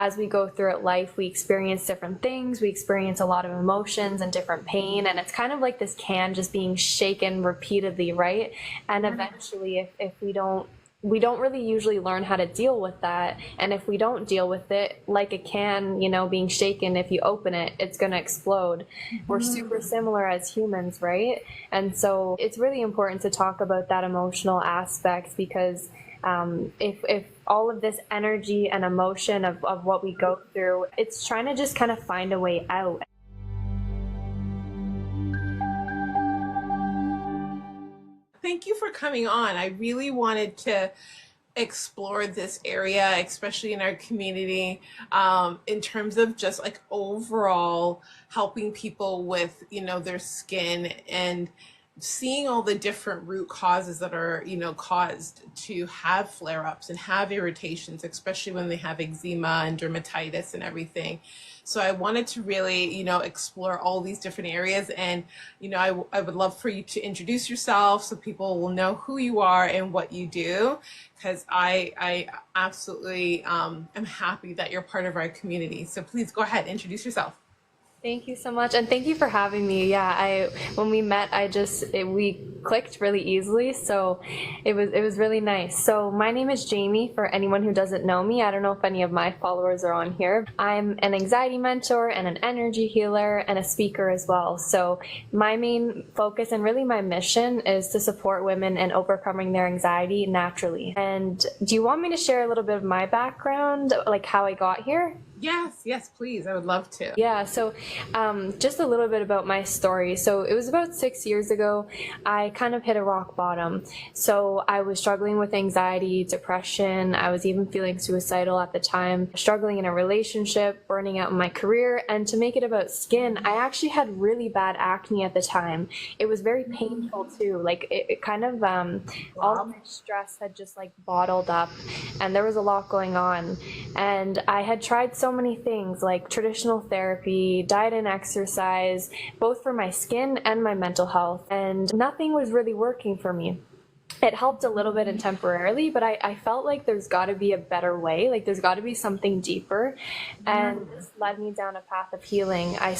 As we go through life, we experience different things, we experience a lot of emotions and different pain, and it's kind of like this can just being shaken repeatedly, right? And eventually, if we don't really usually learn how to deal with that. And if we don't deal with it, like a can, being shaken, if you open it, it's going to explode. We're super similar as humans, right? And so it's really important to talk about that emotional aspect, because if all of this energy and emotion of what we go through, it's trying to just kind of find a way out. Thank you for coming on. I really wanted to explore this area, especially in our community, in terms of just like overall helping people with, their skin, and seeing all the different root causes that are, caused to have flare-ups and have irritations, especially when they have eczema and dermatitis and everything. So I wanted to really, explore all these different areas. And, I would love for you to introduce yourself so people will know who you are and what you do, because I absolutely am happy that you're part of our community. So please go ahead, introduce yourself. Thank you so much, and thank you for having me. Yeah, when we met, we clicked really easily, so it was really nice. So my name is Jamie. For anyone who doesn't know me, I don't know if any of my followers are on here. I'm an anxiety mentor and an energy healer and a speaker as well. So my main focus and really my mission is to support women in overcoming their anxiety naturally. And do you want me to share a little bit of my background, like how I got here? Yes, please. I would love to. Yeah, so just a little bit about my story. So it was about 6 years ago, I kind of hit a rock bottom. So I was struggling with anxiety, depression. I was even feeling suicidal at the time, struggling in a relationship, burning out in my career. And to make it about skin, I actually had really bad acne at the time. It was very painful too. Like it kind of, all of my stress had just like bottled up, and there was a lot going on. And I had tried so many things like traditional therapy, diet and exercise, both for my skin and my mental health, and nothing was really working for me. It helped a little bit and temporarily, but I felt like there's got to be a better way, like there's got to be something deeper, and this led me down a path of healing. I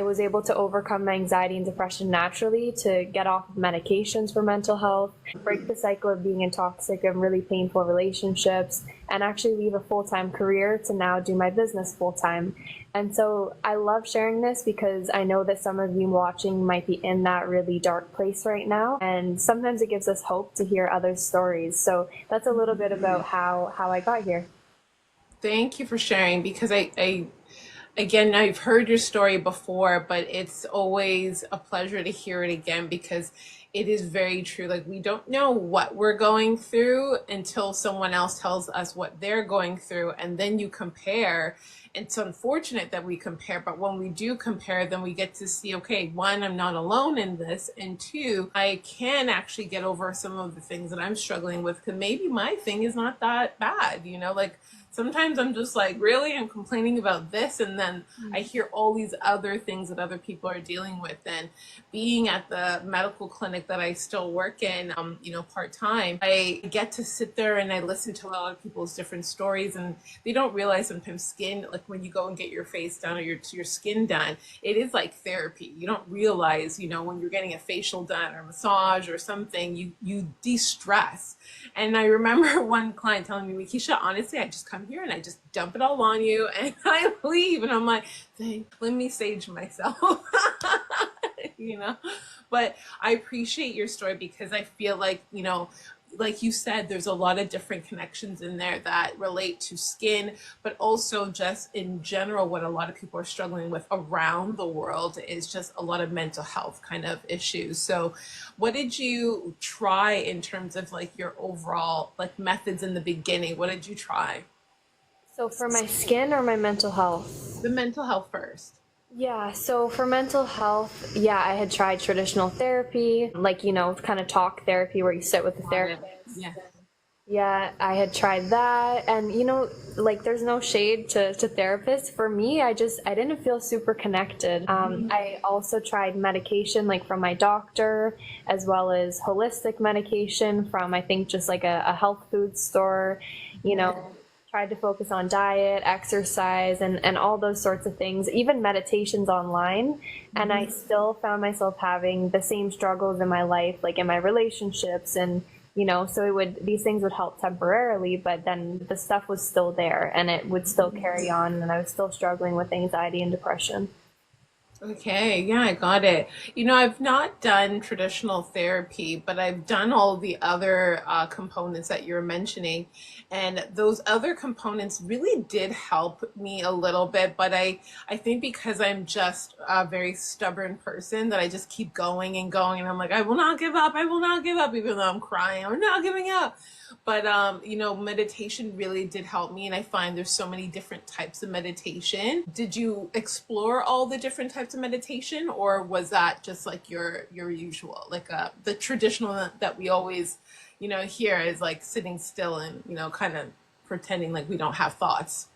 was able to overcome my anxiety and depression naturally, to get off of medications for mental health, break the cycle of being in toxic and really painful relationships, and actually leave a full-time career to now do my business full-time. And so I love sharing this because I know that some of you watching might be in that really dark place right now, and sometimes it gives us hope to hear other stories. So that's a little bit about how I got here. Thank you for sharing, because again, I've heard your story before, but it's always a pleasure to hear it again, because it is very true. Like, we don't know what we're going through until someone else tells us what they're going through, and then you compare. It's unfortunate that we compare, but when we do compare, then we get to see, okay, one, I'm not alone in this, and two, I can actually get over some of the things that I'm struggling with, because maybe my thing is not that bad, like sometimes I'm just like, really, I'm complaining about this, and then I hear all these other things that other people are dealing with. And being at the medical clinic that I still work in, part-time, I get to sit there and I listen to a lot of people's different stories, and they don't realize sometimes skin, like when you go and get your face done or your skin done, it is like therapy. You don't realize, when you're getting a facial done or a massage or something, you de-stress. And I remember one client telling me, Keisha, honestly, I just come here and I just dump it all on you and I leave. And I'm like, let me sage myself. But I appreciate your story, because I feel like, like you said, there's a lot of different connections in there that relate to skin, but also just in general, what a lot of people are struggling with around the world is just a lot of mental health kind of issues. So what did you try in terms of like your overall like methods in the beginning? What did you try? So for my skin or my mental health? The mental health first. Yeah, so for mental health, I had tried traditional therapy, like, kind of talk therapy where you sit with the therapist. Yeah. Yeah, I had tried that. And, like, there's no shade to therapists. For me, I didn't feel super connected. I also tried medication, like from my doctor, as well as holistic medication from, I think, just like a health food store, tried to focus on diet, exercise, and all those sorts of things, even meditations online. And I still found myself having the same struggles in my life, like in my relationships. And, so these things would help temporarily, but then the stuff was still there and it would still carry on. And I was still struggling with anxiety and depression. Okay, yeah, I got it. I've not done traditional therapy, but I've done all the other components that you're mentioning. And those other components really did help me a little bit. But I think because I'm just a very stubborn person that I just keep going and going. And I'm like, I will not give up. I will not give up, even though I'm crying. I'm not giving up. But meditation really did help me, and I find there's so many different types of meditation. Did you explore all the different types of meditation, or was that just like your usual, like the traditional that we always, hear is like sitting still and kind of pretending like we don't have thoughts?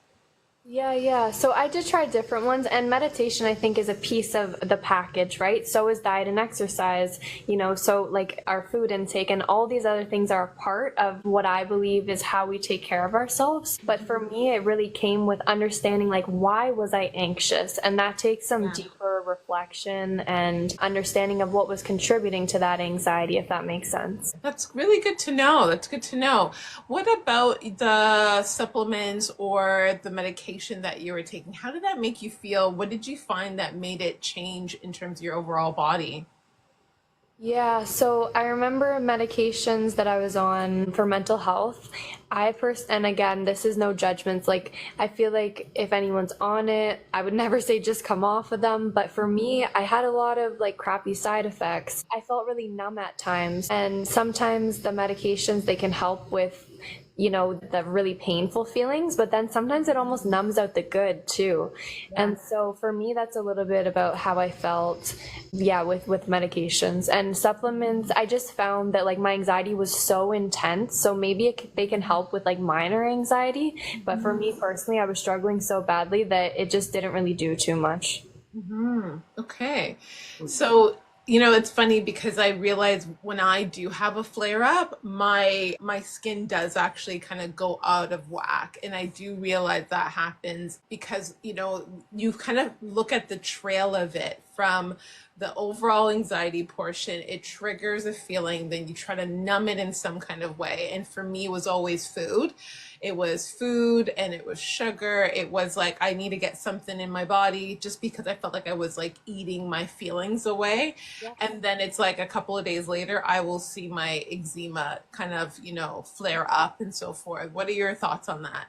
Yeah. So I did try different ones, and meditation, I think, is a piece of the package, right? So is diet and exercise, so like our food intake and all these other things are a part of what I believe is how we take care of ourselves. But for me, it really came with understanding, like, why was I anxious? And that takes some deeper reflection and understanding of what was contributing to that anxiety, if that makes sense. That's really good to know. That's good to know. What about the supplements or the medication that you were taking? How did that make you feel? What did you find that made it change in terms of your overall body? Yeah, so I remember medications that I was on for mental health. And again, this is no judgments. Like, I feel like if anyone's on it, I would never say just come off of them. But for me, I had a lot of like crappy side effects. I felt really numb at times. And sometimes the medications, they can help with the really painful feelings, but then sometimes it almost numbs out the good too. And so for me, that's a little bit about how I felt, with medications and supplements. I just found that like my anxiety was so intense. So maybe they can help with like minor anxiety. But for me personally, I was struggling so badly that it just didn't really do too much. Okay. So, it's funny because I realize when I do have a flare up, my skin does actually kind of go out of whack. And I do realize that happens because, you kind of look at the trail of it from the overall anxiety portion. It triggers a feeling, then you try to numb it in some kind of way. And for me, it was always food. It was food and it was sugar. It was like, I need to get something in my body just because I felt like I was like eating my feelings away. And then it's like a couple of days later, I will see my eczema kind of, flare up and so forth. What are your thoughts on that?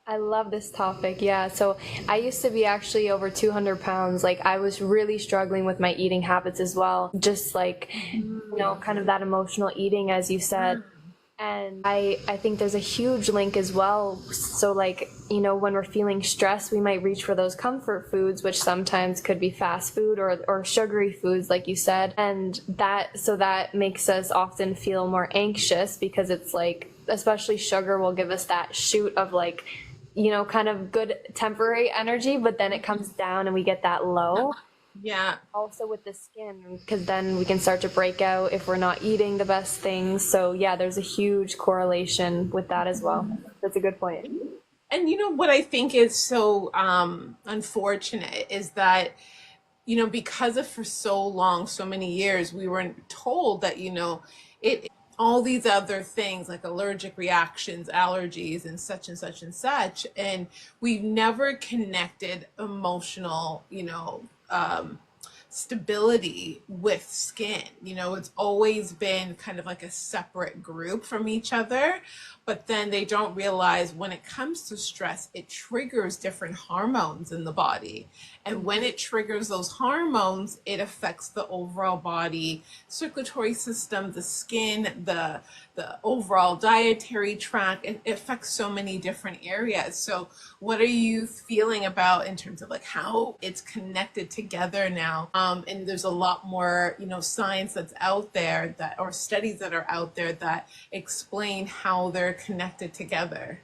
I love this topic. Yeah. So I used to be actually over 200 pounds. Like I was really struggling with my eating habits as well. Just like, kind of that emotional eating, as you said. And I think there's a huge link as well. So like, when we're feeling stressed, we might reach for those comfort foods, which sometimes could be fast food or sugary foods, like you said. And that makes us often feel more anxious because it's like, especially sugar will give us that shoot of like, kind of good temporary energy, but then it comes down and we get that low. Yeah. Also with the skin, because then we can start to break out if we're not eating the best things. So yeah, there's a huge correlation with that as well. That's a good point. And what I think is so unfortunate is that, because of for so long, so many years, we were told that, it all these other things like allergic reactions, allergies, and such and such and such. And we've never connected emotional, stability with skin. It's always been kind of like a separate group from each other, but then they don't realize when it comes to stress, it triggers different hormones in the body. And when it triggers those hormones, it affects the overall body circulatory system, the skin, the overall dietary tract. It affects so many different areas. So what are you feeling about in terms of like how it's connected together now? And there's a lot more, science that's out there or studies that are out there that explain how they're connected together.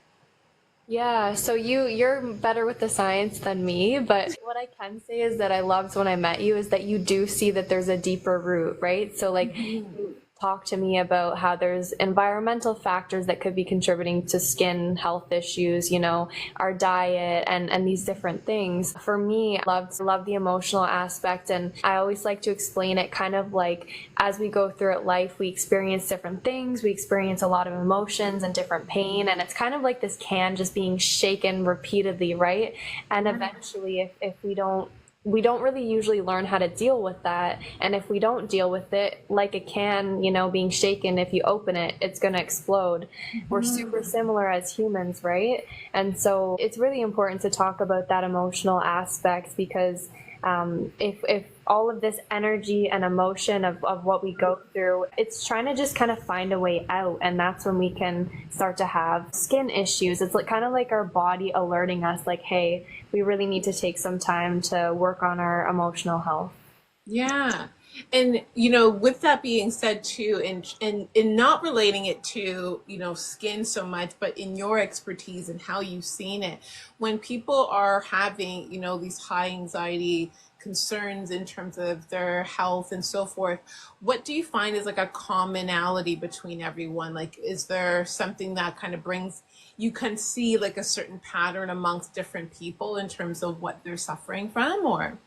Yeah, so you're better with the science than me, but what I can say is that I loved when I met you is that you do see that there's a deeper root, right? So like talk to me about how there's environmental factors that could be contributing to skin health issues, our diet and these different things. For me, I love the emotional aspect, and I always like to explain it kind of like as we go through it life, we experience different things, we experience a lot of emotions and different pain, and it's kind of like this can just being shaken repeatedly, right? And eventually if we don't really usually learn how to deal with that. And if we don't deal with it, like a can, being shaken, if you open it, it's going to explode. We're super similar as humans, right? And so it's really important to talk about that emotional aspect, because if all of this energy and emotion of what we go through, it's trying to just kind of find a way out. And that's when we can start to have skin issues. It's like kind of like our body alerting us like, hey, we really need to take some time to work on our emotional health. Yeah. And with that being said too, and in not relating it to, skin so much, but in your expertise and how you've seen it, when people are having, these high anxiety concerns in terms of their health and so forth, what do you find is like a commonality between everyone? Like, is there something that kind of brings, you can see like a certain pattern amongst different people in terms of what they're suffering from, or?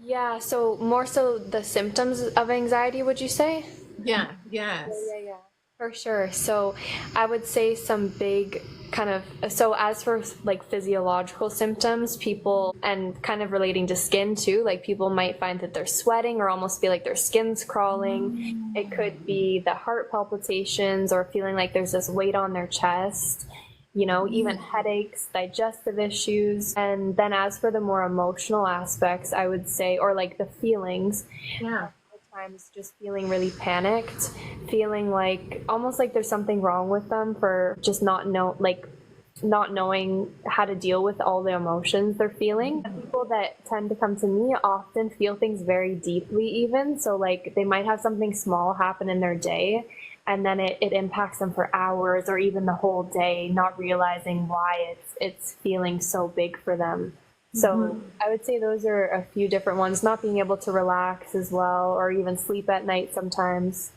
Yeah, so more so the symptoms of anxiety, would you say? Yeah, Yeah, yes. yeah, yeah. For sure. So I would say some big kind of, so as for like physiological symptoms, people, and kind of relating to skin too, like people might find that they're sweating or almost feel like their skin's crawling. It could be the heart palpitations or feeling like there's this weight on their chest, even headaches, digestive issues. And then as for the more emotional aspects, I would say, or like the feelings, Yeah. times just feeling really panicked, feeling like almost like there's something wrong with them for just not knowing how to deal with all the emotions they're feeling. The people that tend to come to me often feel things very deeply even. So like they might have something small happen in their day, and then it impacts them for hours or even the whole day, not realizing why it's feeling so big for them. So I would say those are a few different ones. Not being able to relax as well, or even sleep at night sometimes.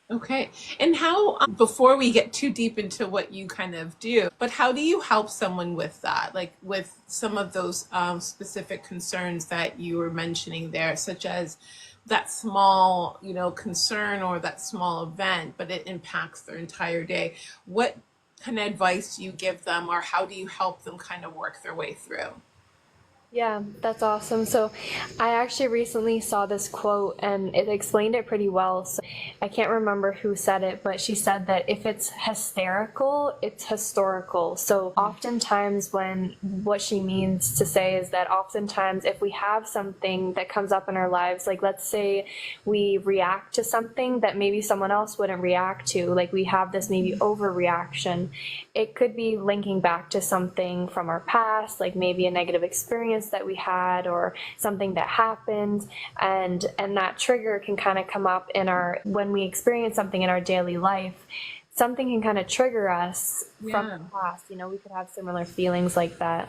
Okay. And how, before we get too deep into what you kind of do, but how do you help someone with that? Like with some of those specific concerns that you were mentioning there, such as that small, concern or that small event, but it impacts their entire day. What kind of advice do you give them, or how do you help them kind of work their way through? Yeah, that's awesome. So I actually recently saw this quote and it explained it pretty well. So I can't remember who said it, but she said that if it's hysterical, it's historical. So oftentimes when what she means to say is that oftentimes if we have something that comes up in our lives, like let's say we react to something that maybe someone else wouldn't react to, like we have this maybe overreaction, it could be linking back to something from our past, like maybe a negative experience that we had or something that happened, and that trigger can kind of come up in our when we experience something in our daily life. Something can kind of trigger us from Yeah. the past. We could have similar feelings like that.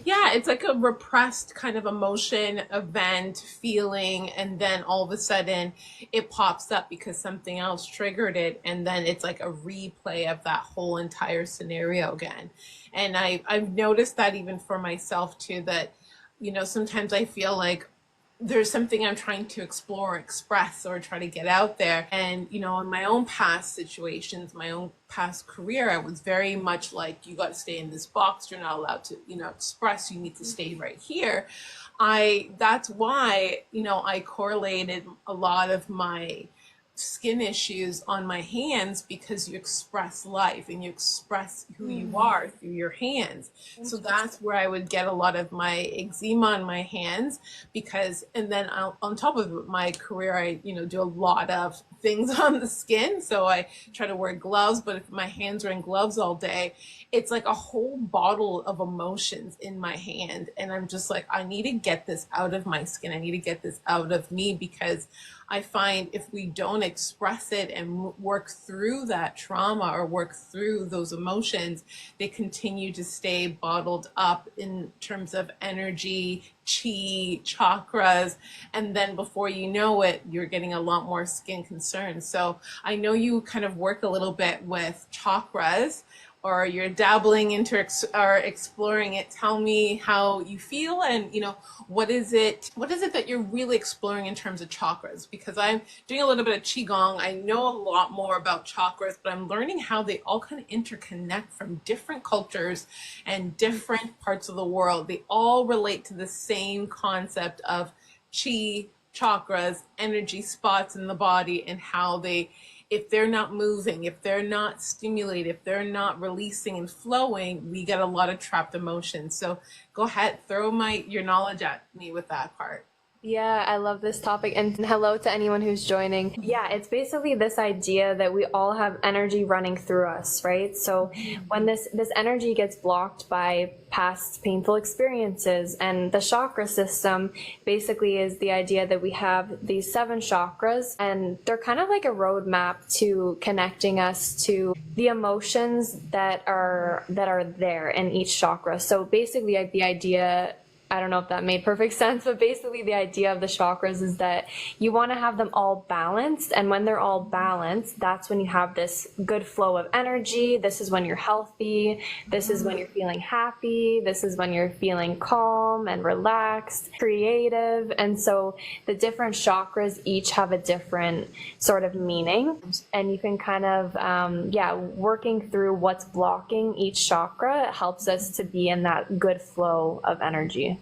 Yeah, it's like a repressed kind of emotion, event, feeling, and then all of a sudden it pops up because something else triggered it, and then it's like a replay of that whole entire scenario again. And I've noticed that even for myself too, that sometimes I feel like there's something I'm trying to explore, express, or try to get out there. And, in my own past situations, my own past career, I was very much like, you got to stay in this box. You're not allowed to, express. You need to stay right here. That's why, I correlated a lot of my skin issues on my hands, because you express life and you express who you are through your hands. So that's where I would get a lot of my eczema on my hands, because, and then on top of it, my career, I, do a lot of things on the skin. So I try to wear gloves, but if my hands are in gloves all day, it's like a whole bottle of emotions in my hand. And I'm just like, I need to get this out of my skin. I need to get this out of me, because I find if we don't express it and work through that trauma or work through those emotions, they continue to stay bottled up in terms of energy, chi, chakras, and then before you know it, you're getting a lot more skin concerns. So I know you kind of work a little bit with chakras, or you're dabbling into or exploring it. Tell me how you feel, and what is it that you're really exploring in terms of chakras, because I'm doing a little bit of qigong. I know a lot more about chakras, but I'm learning how they all kind of interconnect from different cultures and different parts of the world. They all relate to the same concept of chi, chakras, energy spots in the body, and how they, if they're not moving, if they're not stimulated, if they're not releasing and flowing, we get a lot of trapped emotions. So go ahead, throw your knowledge at me with that part. Yeah, I love this topic. And hello to anyone who's joining. Yeah, it's basically this idea that we all have energy running through us, right? So when this energy gets blocked by past painful experiences, and the chakra system basically is the idea that we have these 7 chakras, and they're kind of like a roadmap to connecting us to the emotions that are there in each chakra. So basically, like, the idea, I don't know if that made perfect sense, but basically the idea of the chakras is that you want to have them all balanced. And when they're all balanced, that's when you have this good flow of energy. This is when you're healthy. This is when you're feeling happy. This is when you're feeling calm and relaxed, creative. And so the different chakras each have a different sort of meaning. And you can kind of, working through what's blocking each chakra helps us to be in that good flow of energy.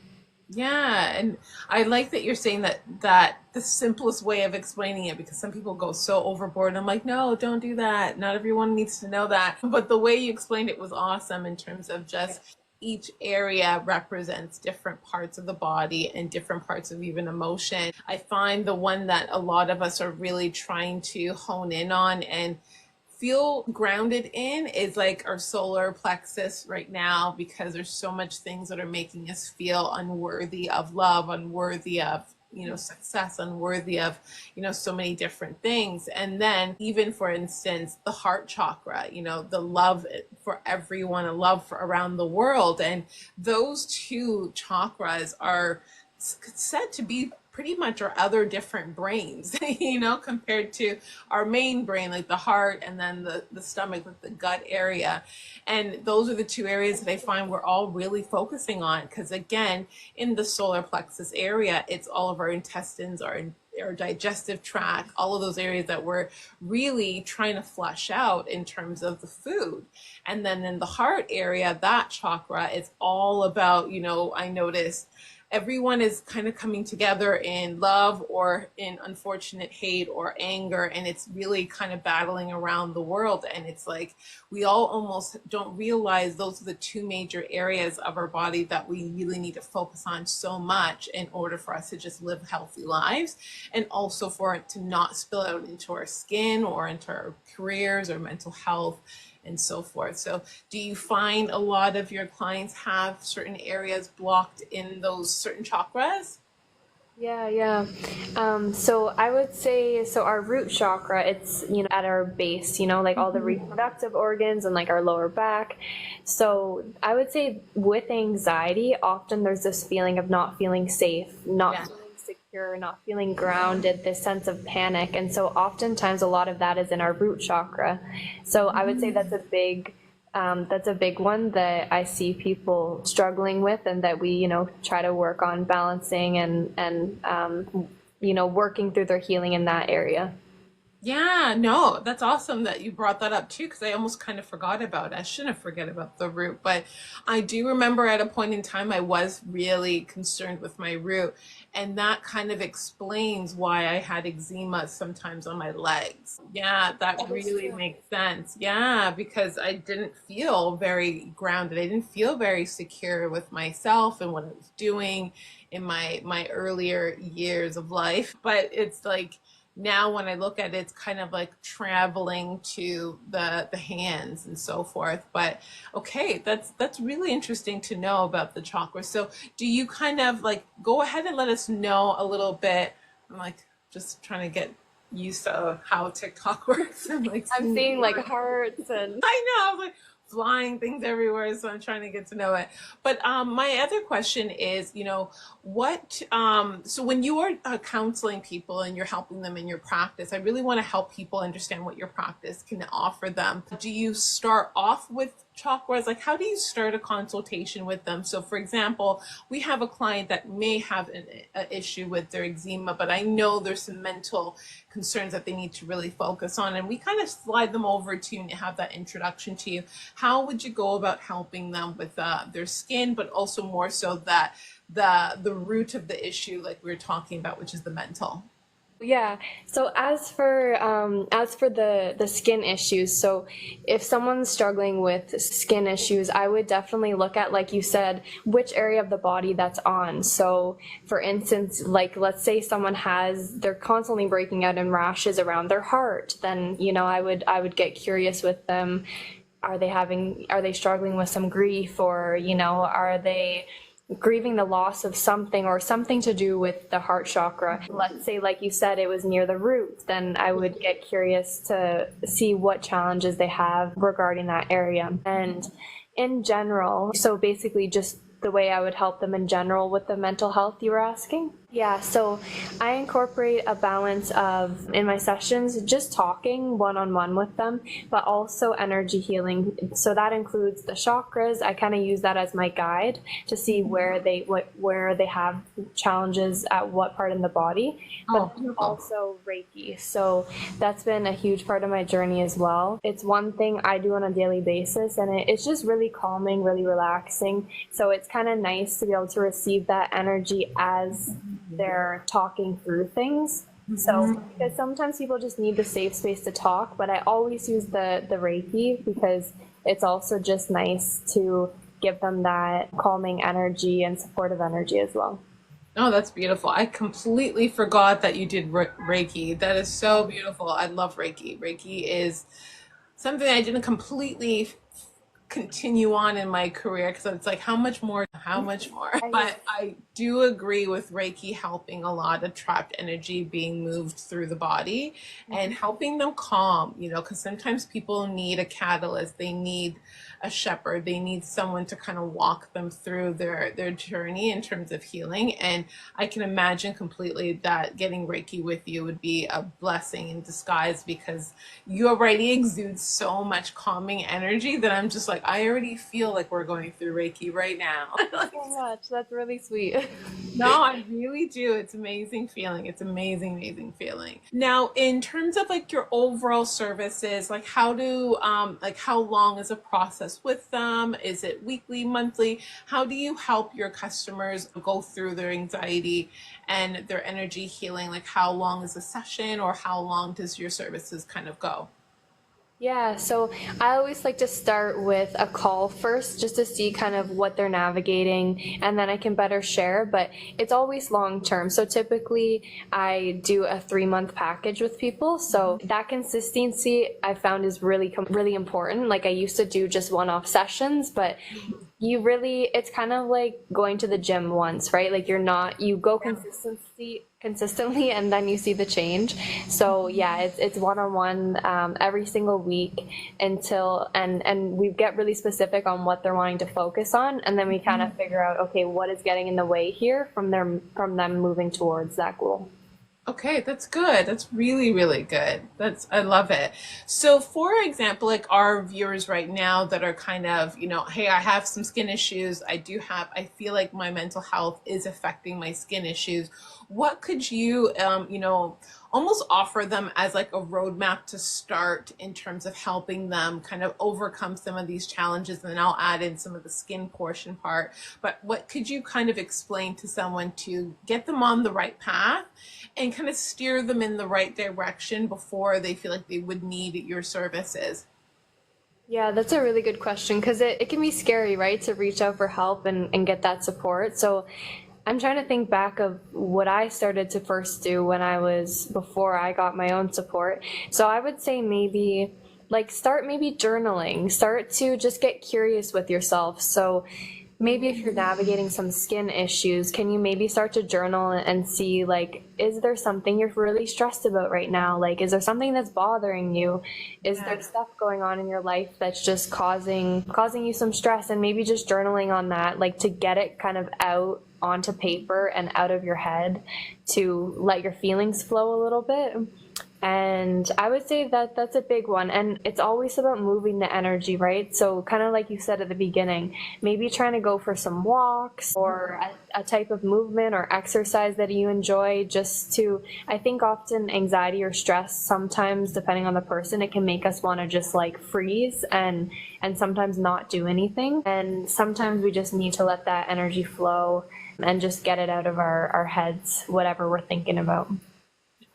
Yeah, and I like that you're saying that the simplest way of explaining it, because some people go so overboard. And I'm like, no, don't do that. Not everyone needs to know that. But the way you explained it was awesome in terms of just each area represents different parts of the body and different parts of even emotion. I find the one that a lot of us are really trying to hone in on and feel grounded in is like our solar plexus right now, because there's so much things that are making us feel unworthy of love, unworthy of success, unworthy of so many different things. And then even, for instance, the heart chakra, the love for everyone, a love for around the world. And those two chakras are said to be pretty much our other different brains, compared to our main brain, like the heart, and then the stomach, like the gut area. And those are the two areas that I find we're all really focusing on, because again, in the solar plexus area, it's all of our intestines, our digestive tract, all of those areas that we're really trying to flush out in terms of the food. And then in the heart area, that chakra is all about, I noticed everyone is kind of coming together in love or in unfortunate hate or anger, and it's really kind of battling around the world. And it's like we all almost don't realize those are the two major areas of our body that we really need to focus on so much in order for us to just live healthy lives, and also for it to not spill out into our skin or into our careers or mental health and so forth. So do you find a lot of your clients have certain areas blocked in those certain chakras? Yeah. So I would say, so our root chakra, it's, at our base, like all the reproductive organs and like our lower back. So I would say with anxiety, often there's this feeling of not feeling safe, not Yeah. feeling secure, not feeling grounded, this sense of panic. And so oftentimes a lot of that is in our root chakra. So I would say that's a big one that I see people struggling with, and that we, try to work on balancing and working through their healing in that area. Yeah, no, that's awesome that you brought that up too, because I almost kind of forgot about it. I shouldn't forget about the root, but I do remember at a point in time I was really concerned with my root, and that kind of explains why I had eczema sometimes on my legs. Yeah, that really makes sense. Yeah, because I didn't feel very grounded. I didn't feel very secure with myself and what I was doing in my earlier years of life. But it's like now when I look at it, it's kind of like traveling to the hands and so forth. But okay, that's really interesting to know about the chakras. So do you kind of like go ahead and let us know a little bit? I'm like just trying to get used to how TikTok works. I'm like, I'm seeing like hearts and I know. I was like flying things everywhere, so I'm trying to get to know it. But my other question is, what? So when you are counseling people and you're helping them in your practice, I really want to help people understand what your practice can offer them. Do you start off with chakras? Like, how do you start a consultation with them? So, for example, we have a client that may have an issue with their eczema, but I know there's some mental concerns that they need to really focus on, and we kind of slide them over to you and have that introduction to you. How would you go about helping them with their skin, but also more so that the root of the issue, like we were talking about, which is the mental? yeah. So as for the skin issues, so if someone's struggling with skin issues, I would definitely look at, like you said, which area of the body that's on. So for instance, like let's say they're constantly breaking out in rashes around their heart, then I would get curious with them. Are they struggling with some grief, or are they grieving the loss of something, or something to do with the heart chakra? Let's say, like you said, it was near the root, then I would get curious to see what challenges they have regarding that area. And in general, so basically just the way I would help them in general with the mental health you were asking. Yeah, so I incorporate a balance of, in my sessions, just talking one-on-one with them, but also energy healing. So that includes the chakras. I kind of use that as my guide to see where they have challenges at what part in the body, but also Reiki. So that's been a huge part of my journey as well. It's one thing I do on a daily basis, and it's just really calming, really relaxing. So it's kind of nice to be able to receive that energy as they're talking through things. So, because sometimes people just need the safe space to talk, but I always use the Reiki because it's also just nice to give them that calming energy and supportive energy as well. Oh, that's beautiful. I completely forgot that you did Reiki. That is so beautiful. I love Reiki. Reiki is something I didn't completely continue on in my career because it's like how much more, I, but I do agree with Reiki helping a lot of trapped energy being moved through the body and helping them calm, because sometimes people need a catalyst, they need a shepherd, they need someone to kind of walk them through their journey in terms of healing. And I can imagine completely that getting Reiki with you would be a blessing in disguise because you already exude so much calming energy that I'm just like, I already feel like we're going through Reiki right now. so much. That's really sweet. No, I really do. It's amazing feeling. It's amazing, amazing feeling. Now, in terms of like your overall services, like how long is a process with them? Is it weekly, monthly? How do you help your customers go through their anxiety and their energy healing? Like how long is a session, or how long does your services kind of go? Yeah, so I always like to start with a call first just to see kind of what they're navigating, and then I can better share, but it's always long term. So typically I do a 3-month package with people. So that consistency I found is really important. Like I used to do just one-off sessions, but it's kind of like going to the gym once, right? Like you go consistently and then you see the change. So yeah, it's one-on-one every single week and we get really specific on what they're wanting to focus on, and then we kind of figure out, okay, what is getting in the way here from them moving towards that goal. Okay, that's good. That's really, really good. I love it. So, for example, like our viewers right now that are kind of, hey, I have some skin issues. I feel like my mental health is affecting my skin issues. What could you, almost offer them as like a roadmap to start in terms of helping them kind of overcome some of these challenges? And then I'll add in some of the skin portion part. But what could you kind of explain to someone to get them on the right path and kind of steer them in the right direction before they feel like they would need your services? Yeah, that's a really good question because it can be scary, right, to reach out for help and get that support. So I'm trying to think back of what I started to first do before I got my own support. So I would say start maybe journaling, start to just get curious with yourself. So maybe if you're navigating some skin issues, can you maybe start to journal and see, like, is there something you're really stressed about right now? Like, is there something that's bothering you? Is Yeah. there stuff going on in your life that's just causing you some stress? And maybe just journaling on that, like to get it kind of out onto paper and out of your head, to let your feelings flow a little bit. And I would say that that's a big one. And it's always about moving the energy, right? So, kind of like you said at the beginning, maybe trying to go for some walks or a type of movement or exercise that you enjoy, just to, I think often anxiety or stress, sometimes depending on the person, it can make us want to just like freeze and sometimes not do anything. And sometimes we just need to let that energy flow and just get it out of our heads, whatever we're thinking about.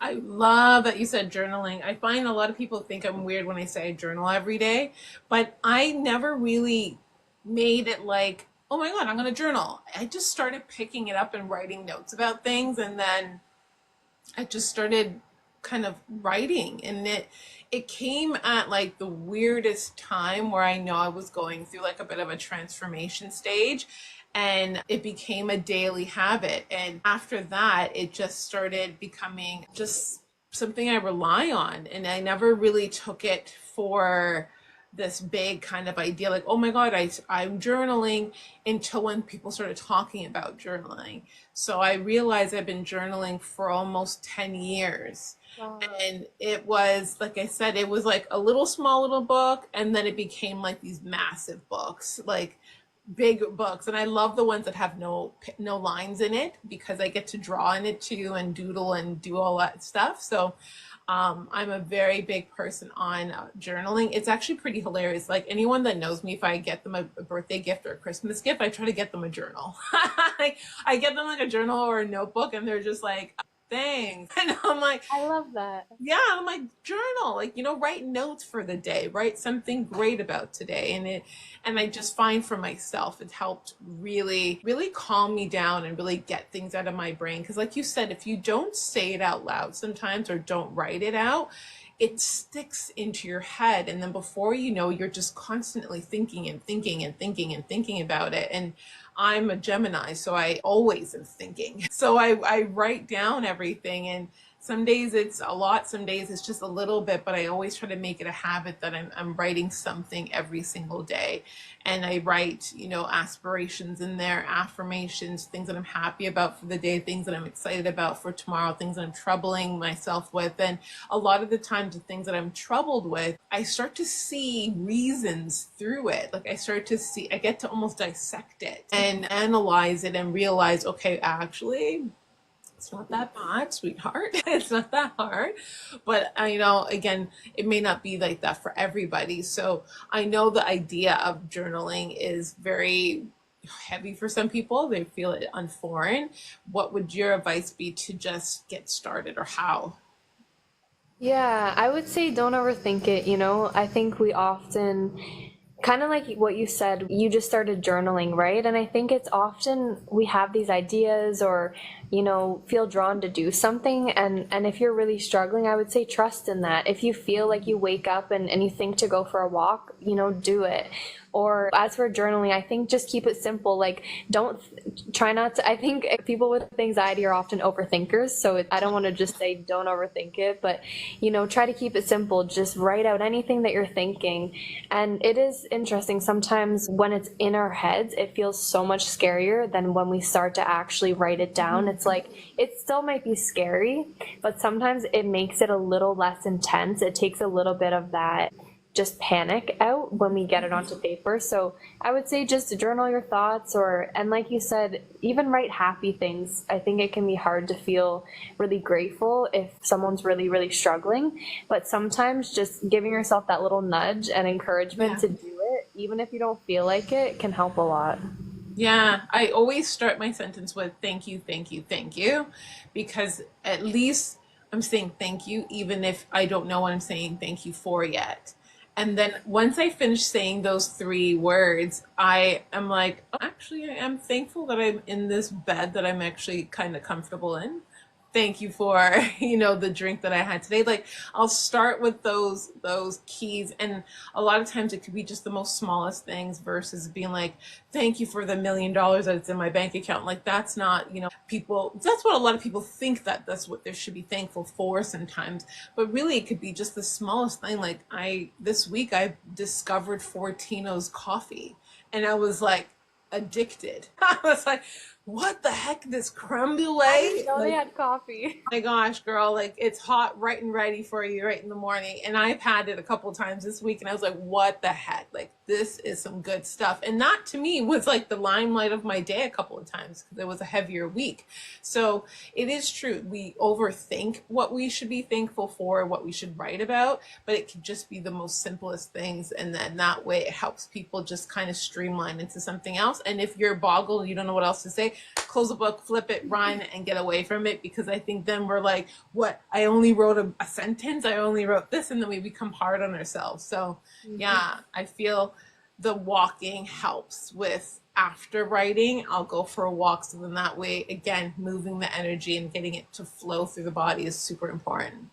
I love that you said journaling. I find a lot of people think I'm weird when I say I journal every day, but I never really made it like, oh my God, I'm going to journal. I just started picking it up and writing notes about things, and then I just started kind of writing, and it came at like the weirdest time where I know I was going through like a bit of a transformation stage, and it became a daily habit. And after that, it just started becoming just something I rely on, and I never really took it for this big kind of idea like, oh my God, I'm journaling, until when people started talking about journaling. So I realized I've been journaling for almost 10 years. Wow. And it was, like I said, it was like a little small little book, and then it became like these massive books, like big books. And I love the ones that have no lines in it, because I get to draw in it too and doodle and do all that stuff. So I'm a very big person on journaling. It's actually pretty hilarious. Like anyone that knows me, if I get them a birthday gift or a Christmas gift, I try to get them a journal. I get them like a journal or a notebook, and they're just like, thanks. And I'm like, I love that. yeah, I'm like, journal, like, write notes for the day, write something great about today. And I just find for myself, it helped really, really calm me down and really get things out of my brain. Cause like you said, if you don't say it out loud sometimes, or don't write it out, it sticks into your head. And then before you know, you're just constantly thinking and thinking and thinking and thinking about it. And I'm a Gemini, so I always am thinking. So I write down everything, and some days it's a lot, some days it's just a little bit, but I always try to make it a habit that I'm writing something every single day. And I write, aspirations in there, affirmations, things that I'm happy about for the day, things that I'm excited about for tomorrow, things that I'm troubling myself with. And a lot of the times, the things that I'm troubled with, I start to see reasons through it. Like I get to almost dissect it and analyze it and realize, okay, actually, it's not that bad, sweetheart. It's not that hard. But again, it may not be like that for everybody. So I know the idea of journaling is very heavy for some people. They feel it unforeign. What would your advice be to just get started, or how? Yeah, I would say don't overthink it, you know? I think we often, kind of like what you said, you just started journaling, right? And I think it's often we have these ideas or, feel drawn to do something. And if you're really struggling, I would say trust in that. If you feel like you wake up and you think to go for a walk, do it. Or as for journaling, I think just keep it simple. Like, don't try not to. I think people with anxiety are often overthinkers. So I don't want to just say don't overthink it, but, try to keep it simple. Just write out anything that you're thinking. And it is interesting. Sometimes when it's in our heads, it feels so much scarier than when we start to actually write it down. It's like, it still might be scary, but sometimes it makes it a little less intense. It takes a little bit of that just panic out when we get it onto paper. So I would say just journal your thoughts, and like you said, even write happy things. I think it can be hard to feel really grateful if someone's really, really struggling, but sometimes just giving yourself that little nudge and encouragement Yeah. to do it, even if you don't feel like it, can help a lot. Yeah, I always start my sentence with thank you, thank you, thank you, because at least I'm saying thank you, even if I don't know what I'm saying thank you for yet. And then once I finish saying those three words, I am like, oh, actually, I am thankful that I'm in this bed that I'm actually kind of comfortable in. thank you for, the drink that I had today. Like, I'll start with those keys, and a lot of times it could be just the most smallest things versus being like, thank you for the $1 million that's in my bank account. Like, that's not, people, that's what a lot of people think, that that's what they should be thankful for sometimes. But really it could be just the smallest thing. Like, this week I discovered Fortino's coffee, and I was like addicted. I was like, what the heck, this creme I didn't brulee? know they Like, had coffee. my gosh, girl, like, it's hot, right and ready for you right in the morning. And I've had it a couple of times this week, and I was like, what the heck? Like, this is some good stuff. And that to me was like the limelight of my day a couple of times, because it was a heavier week. So it is true. We overthink what we should be thankful for, what we should write about, but it could just be the most simplest things. And then that way it helps people just kind of streamline into something else. And if you're boggled, you don't know what else to say, close a book, flip it, run, and get away from it. Because I think then we're like, what? I only wrote a sentence. I only wrote this. And then we become hard on ourselves. So yeah, I feel the walking helps with, after writing, I'll go for a walk. So then that way, again, moving the energy and getting it to flow through the body is super important.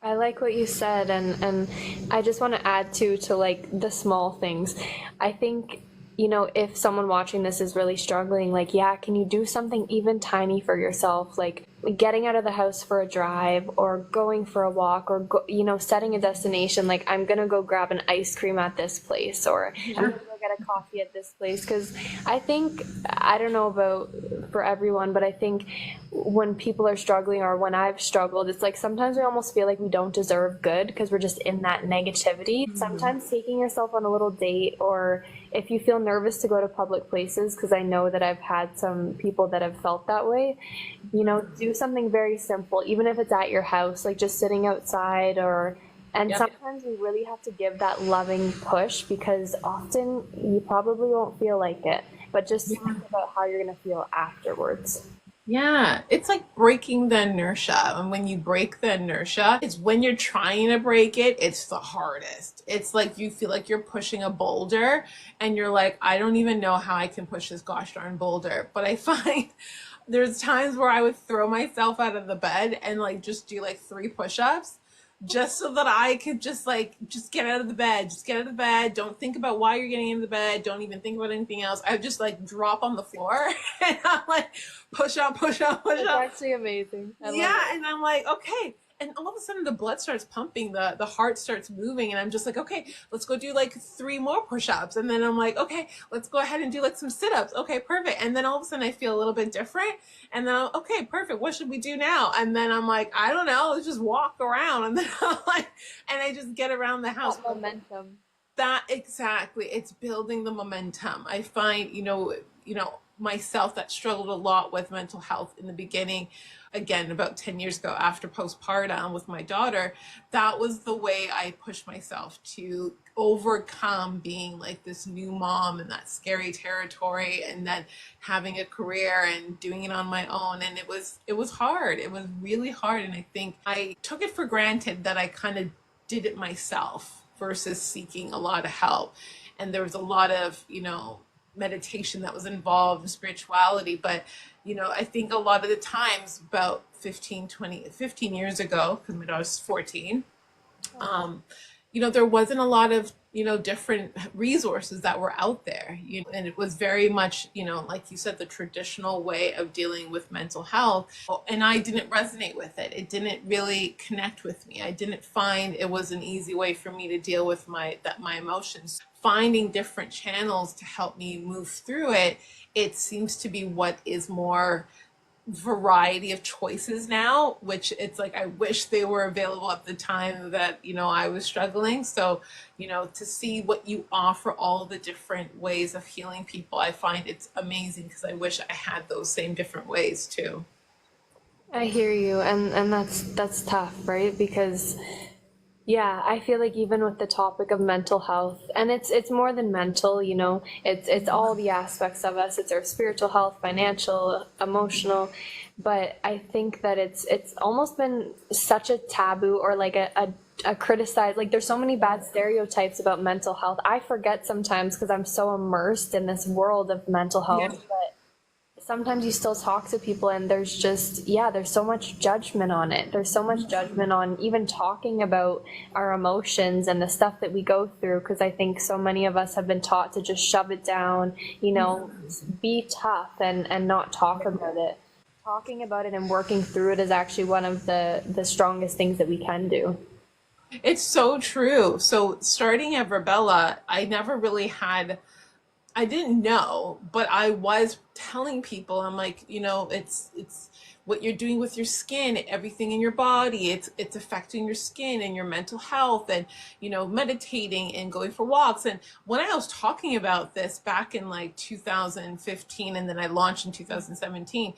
I like what you said, and I just want to add to like the small things. I think, if someone watching this is really struggling, like, yeah, can you do something even tiny for yourself, like getting out of the house for a drive, or going for a walk, or setting a destination, like, I'm gonna go grab an ice cream at this place, or I'm gonna go get a coffee at this place. Because I think, I don't know about for everyone, but I think when people are struggling, or when I've struggled, it's like sometimes we almost feel like we don't deserve good because we're just in that negativity. Sometimes taking yourself on a little date, or if you feel nervous to go to public places, because I know that I've had some people that have felt that way, do something very simple, even if it's at your house, like just sitting outside, and Yep. sometimes we really have to give that loving push, because often you probably won't feel like it, but just think about how you're going to feel afterwards. Yeah, it's like breaking the inertia. And when you break the inertia, it's when you're trying to break it, it's the hardest. It's like you feel like you're pushing a boulder, and you're like, I don't even know how I can push this gosh darn boulder. But I find there's times where I would throw myself out of the bed and like just do like 3 push-ups, just so that I could just get out of the bed. Just get out of the bed. Don't think about why you're getting into the bed. Don't even think about anything else. I would just like drop on the floor and I'm like, push up, push up, push It's up. actually amazing. I love Yeah, it. and I'm like, okay. And all of a sudden the blood starts pumping, the heart starts moving, and I'm just like, okay, let's go do like 3 more push-ups. And then I'm like, okay, let's go ahead and do like some sit-ups. Okay, perfect. And then all of a sudden I feel a little bit different. And then okay, perfect. What should we do now? And then I'm like, I don't know, let's just walk around. And then I'm like, and I just get around the house. That momentum. That exactly. It's building the momentum. I find, myself that struggled a lot with mental health in the beginning, again, about 10 years ago after postpartum with my daughter, that was the way I pushed myself to overcome being like this new mom in that scary territory, and then having a career and doing it on my own. And it was hard. It was really hard. And I think I took it for granted that I kind of did it myself versus seeking a lot of help. And there was a lot of, meditation that was involved in spirituality. But, I think a lot of the times about 15 years ago, because my daughter's 14, there wasn't a lot of, different resources that were out there, and it was very much, like you said, the traditional way of dealing with mental health. And I didn't resonate with it. It didn't really connect with me. I didn't find it was an easy way for me to deal with my emotions. Finding different channels to help me move through it, it seems to be what is more variety of choices now, which it's like I wish they were available at the time that I was struggling. So to see what you offer, all the different ways of healing people, I find it's amazing, because I wish I had those same different ways too. I hear you, and that's tough, right? Because yeah, I feel like even with the topic of mental health, and it's more than mental, it's all the aspects of us. It's our spiritual health, financial, emotional, but I think that it's almost been such a taboo, or like a criticized, like there's so many bad stereotypes about mental health. I forget sometimes because I'm so immersed in this world of mental Yeah. health, but sometimes you still talk to people and there's just, yeah, there's so much judgment on it. There's so much judgment on even talking about our emotions and the stuff that we go through, because I think so many of us have been taught to just shove it down, be tough and not talk about it. Talking about it and working through it is actually one of the strongest things that we can do. It's so true. So starting Everbella, I never really had, I didn't know, but I was telling people, I'm like, it's what you're doing with your skin, everything in your body. It's affecting your skin and your mental health, and meditating and going for walks. And when I was talking about this back in like 2015, and then I launched in 2017,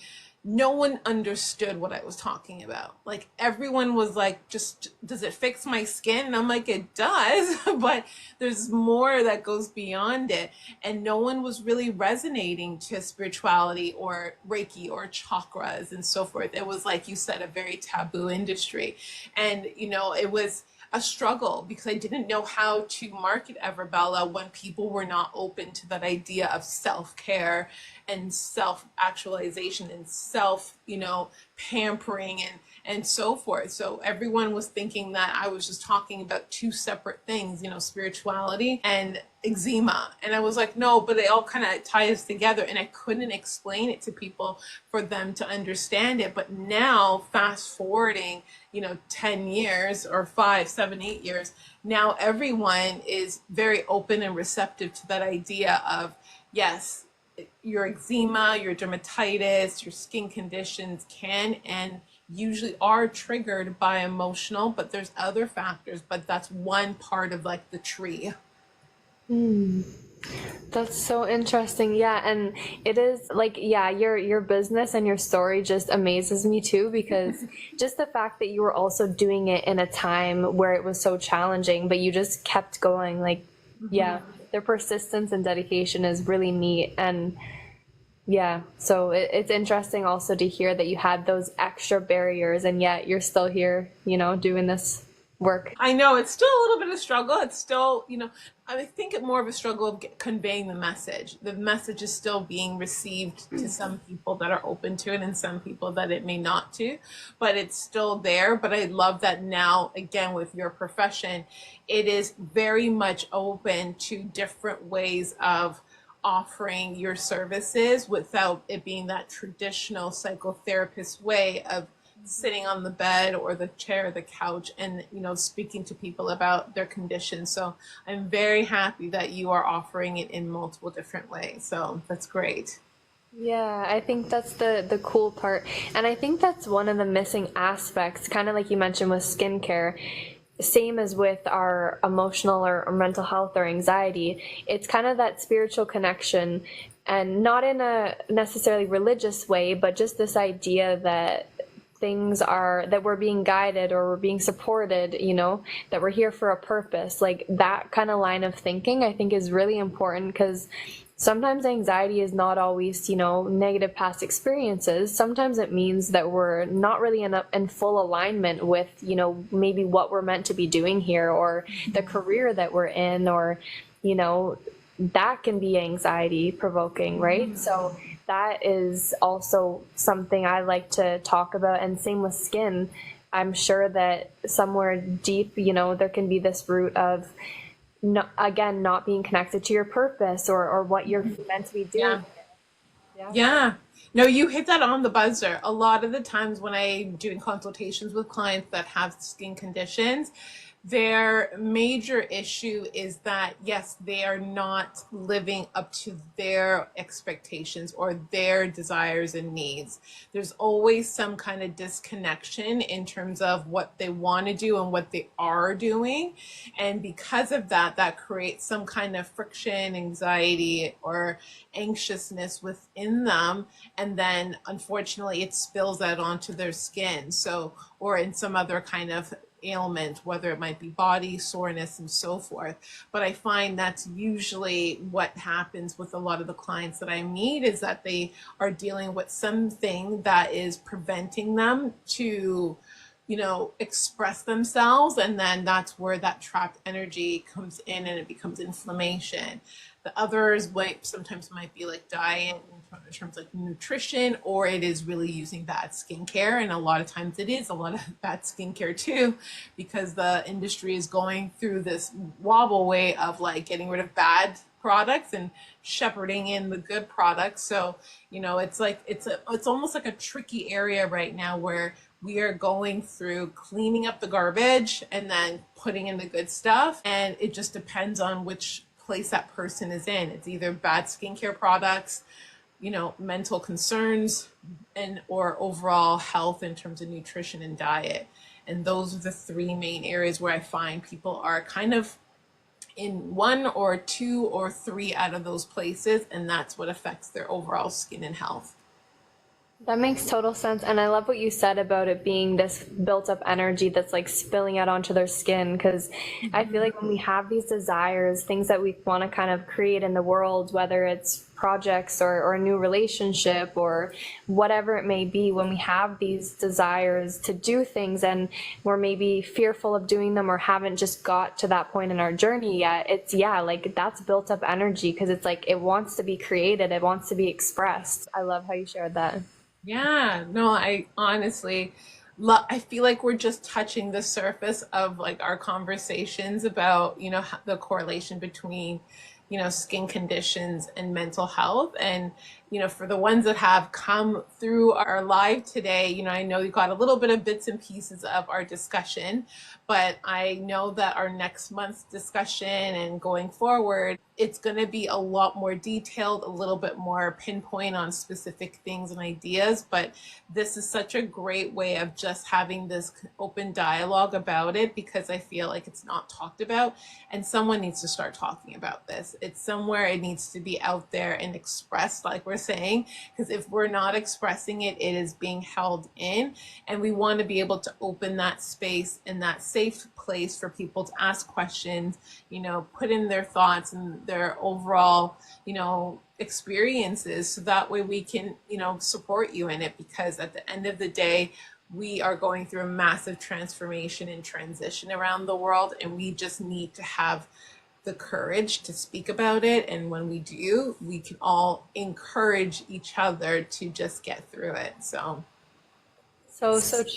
no one understood what I was talking about. Like everyone was like, just, does it fix my skin? And I'm like, it does, but there's more that goes beyond it. And no one was really resonating to spirituality or Reiki or chakras and so forth. It was, like you said, a very taboo industry. And, it was a struggle because I didn't know how to market Everbella when people were not open to that idea of self-care and self-actualization and self, pampering and so forth. So everyone was thinking that I was just talking about two separate things, spirituality and eczema. And I was like, no, but it all kind of ties together. And I couldn't explain it to people for them to understand it. But now, fast forwarding, 10 years or 5, 7, 8 years, now everyone is very open and receptive to that idea of, yes, your eczema, your dermatitis, your skin conditions can and usually are triggered by emotional, but there's other factors, but that's one part of like the tree. That's so interesting. Yeah, and it is like, yeah, your business and your story just amazes me too, because just the fact that you were also doing it in a time where it was so challenging, but you just kept going, like, yeah, their persistence and dedication is really neat. And yeah, so it's interesting also to hear that you had those extra barriers and yet you're still here, doing this work. I know it's still a little bit of struggle. It's still, I think it more of a struggle of conveying the message. The message is still being received to some people that are open to it and some people that it may not to, but it's still there. But I love that now, again, with your profession, it is very much open to different ways of offering your services without it being that traditional psychotherapist way of sitting on the bed or the chair or the couch and speaking to people about their conditions. So I'm very happy that you are offering it in multiple different ways, so that's great. Yeah, I think that's the cool part. And I think that's one of the missing aspects, kind of like you mentioned with skincare. Same as with our emotional or mental health or anxiety, it's kind of that spiritual connection, and not in a necessarily religious way, but just this idea that that we're being guided or we're being supported, that we're here for a purpose. Like that kind of line of thinking, I think is really important, because sometimes anxiety is not always, negative past experiences. Sometimes it means that we're not really in full alignment with, maybe what we're meant to be doing here, or the career that we're in, or, that can be anxiety provoking, right? So that is also something I like to talk about. And same with skin. I'm sure that somewhere deep, there can be this root of, again, not being connected to your purpose or what you're meant to be Yeah. doing. Yeah. Yeah. No, you hit that on the buzzer. A lot of the times when I'm doing consultations with clients that have skin conditions, their major issue is that, yes, they are not living up to their expectations or their desires and needs. There's always some kind of disconnection in terms of what they want to do and what they are doing. And because of that, that creates some kind of friction, anxiety, or anxiousness within them. And then unfortunately, it spills out onto their skin. So, or in some other kind of ailment, whether it might be body soreness and so forth. But I find that's usually what happens with a lot of the clients that I meet, is that they are dealing with something that is preventing them to express themselves. And then that's where that trapped energy comes in and it becomes inflammation. The others might be like diet in terms of like nutrition, or it is really using bad skincare. And a lot of times it is a lot of bad skincare too, because the industry is going through this wobble way of like getting rid of bad products and shepherding in the good products. So, it's like it's almost like a tricky area right now where we are going through cleaning up the garbage and then putting in the good stuff. And it just depends on which place that person is in. It's either bad skincare products, mental concerns, and or overall health in terms of nutrition and diet. And those are the three main areas where I find people are kind of in one or two or three out of those places, and that's what affects their overall skin and health. That makes total sense. And I love what you said about it being this built up energy that's like spilling out onto their skin. Because I feel like when we have these desires, things that we want to kind of create in the world, whether it's projects or a new relationship or whatever it may be, when we have these desires to do things and we're maybe fearful of doing them or haven't just got to that point in our journey yet, it's, yeah, like that's built up energy because it's like it wants to be created, it wants to be expressed. I love how you shared that. Yeah, no, I honestly, I feel like we're just touching the surface of like our conversations about, the correlation between, skin conditions and mental health. And, for the ones that have come through our live today, I know you got a little bit of bits and pieces of our discussion, but I know that our next month's discussion and going forward, it's going to be a lot more detailed, a little bit more pinpoint on specific things and ideas. But this is such a great way of just having this open dialogue about it, because I feel like it's not talked about and someone needs to start talking about this. It's somewhere it needs to be out there and expressed, like we're saying, because if we're not expressing it, it is being held in. And we want to be able to open that space and that safe place for people to ask questions, put in their thoughts and their overall, experiences. So that way we can, support you in it, because at the end of the day, we are going through a massive transformation and transition around the world. And we just need to have the courage to speak about it. And when we do, we can all encourage each other to just get through it. So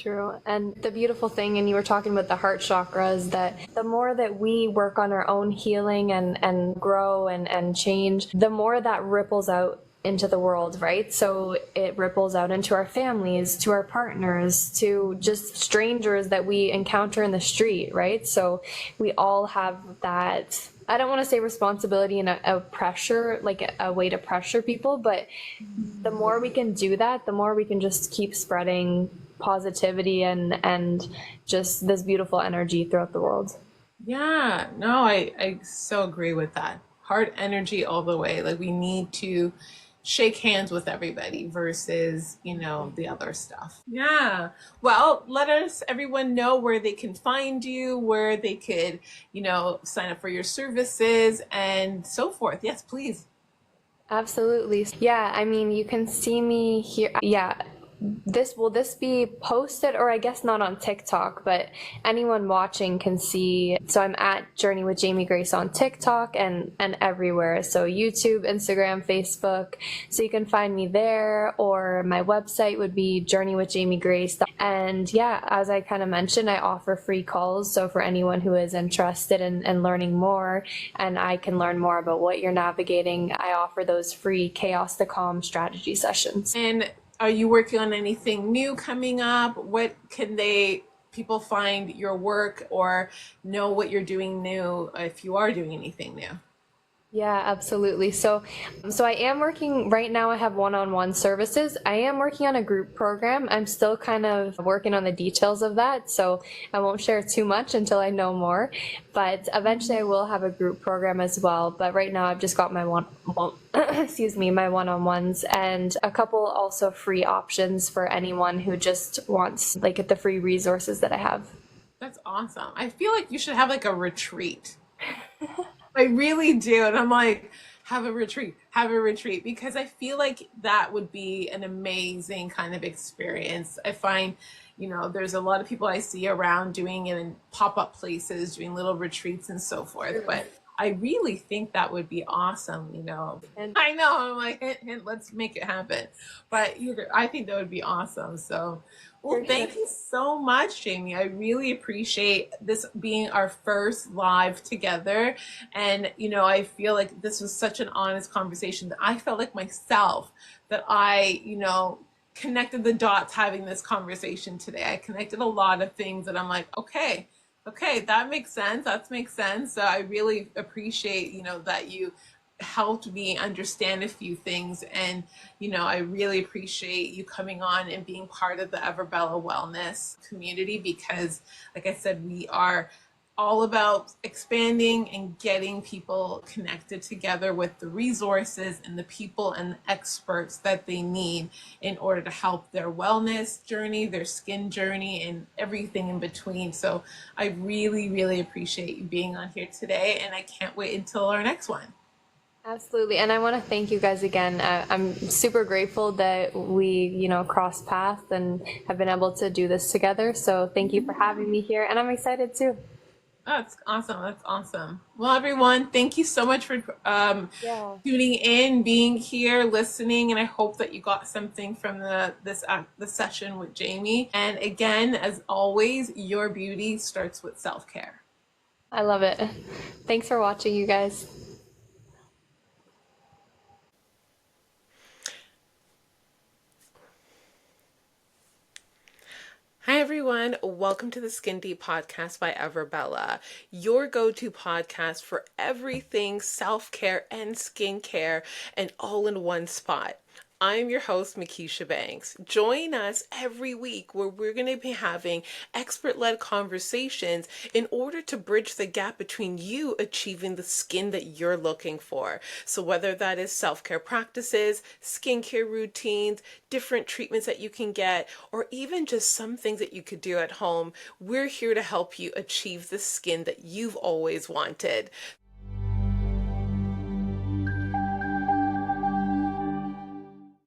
true. And the beautiful thing, and you were talking about the heart chakra, is that the more that we work on our own healing and grow and change, the more that ripples out into the world, right? So it ripples out into our families, to our partners, to just strangers that we encounter in the street, right? So we all have that, I don't want to say responsibility and a pressure, like a way to pressure people, but the more we can do that, the more we can just keep spreading positivity and just this beautiful energy throughout the world. Yeah, no, I so agree with that. Heart energy all the way. Like we need to shake hands with everybody versus, the other stuff. Yeah. Well, let everyone know where they can find you, where they could, sign up for your services and so forth. Yes, please. Absolutely. Yeah, I mean, you can see me here. Yeah. Will this be posted, or I guess not on TikTok, but anyone watching can see. So I'm at Journey with Jamie Grace on TikTok and everywhere. So YouTube, Instagram, Facebook. So you can find me there, or my website would be Journey with Jamie Grace. And yeah, as I kind of mentioned, I offer free calls. So for anyone who is interested in learning more, and I can learn more about what you're navigating, I offer those free Chaos to Calm strategy sessions. And are you working on anything new coming up? What can people find your work or know what you're doing new, if you are doing anything new? Yeah, absolutely. So I am working right now. I have one-on-one services. I am working on a group program. I'm still kind of working on the details of that, so I won't share too much until I know more. But eventually, I will have a group program as well. But right now, I've just got my my one-on-ones and a couple also free options for anyone who just wants like the free resources that I have. That's awesome. I feel like you should have like a retreat. I really do. And I'm like, have a retreat, because I feel like that would be an amazing kind of experience. I find, there's a lot of people I see around doing it in pop-up places, doing little retreats and so forth. But I really think that would be awesome, you know. And I know, I'm like, hint, hint, let's make it happen. But I think that would be awesome. So, well, for sure. thank you so much, Jamie. I really appreciate this being our first live together. And, you know, I feel like this was such an honest conversation that I felt like myself that I, you know, connected the dots having this conversation today. I connected a lot of things that I'm like, okay, that makes sense. That makes sense. So I really appreciate, you know, that you helped me understand a few things. And, you know, I really appreciate you coming on and being part of the Everbella Wellness community because, like I said, we are all about expanding and getting people connected together with the resources and the people and the experts that they need in order to help their wellness journey, their skin journey, and everything in between. So I really, really appreciate you being on here today, and I can't wait until our next one. Absolutely. And I want to thank you guys again. I'm super grateful that we, crossed paths and have been able to do this together. So thank you for having me here. And I'm excited too. Oh, that's awesome. That's awesome. Well, everyone, thank you so much for Yeah. tuning in, being here, listening, and I hope that you got something from the session with Jamie. And again, as always, your beauty starts with self-care. I love it. Thanks for watching, you guys. Hi, everyone. Welcome to the Skin Deep podcast by Everbella, your go-to podcast for everything self-care and skincare and all in one spot. I'm your host, Makisha Banks. Join us every week where we're going to be having expert-led conversations in order to bridge the gap between you achieving the skin that you're looking for. So whether that is self-care practices, skincare routines, different treatments that you can get, or even just some things that you could do at home, we're here to help you achieve the skin that you've always wanted.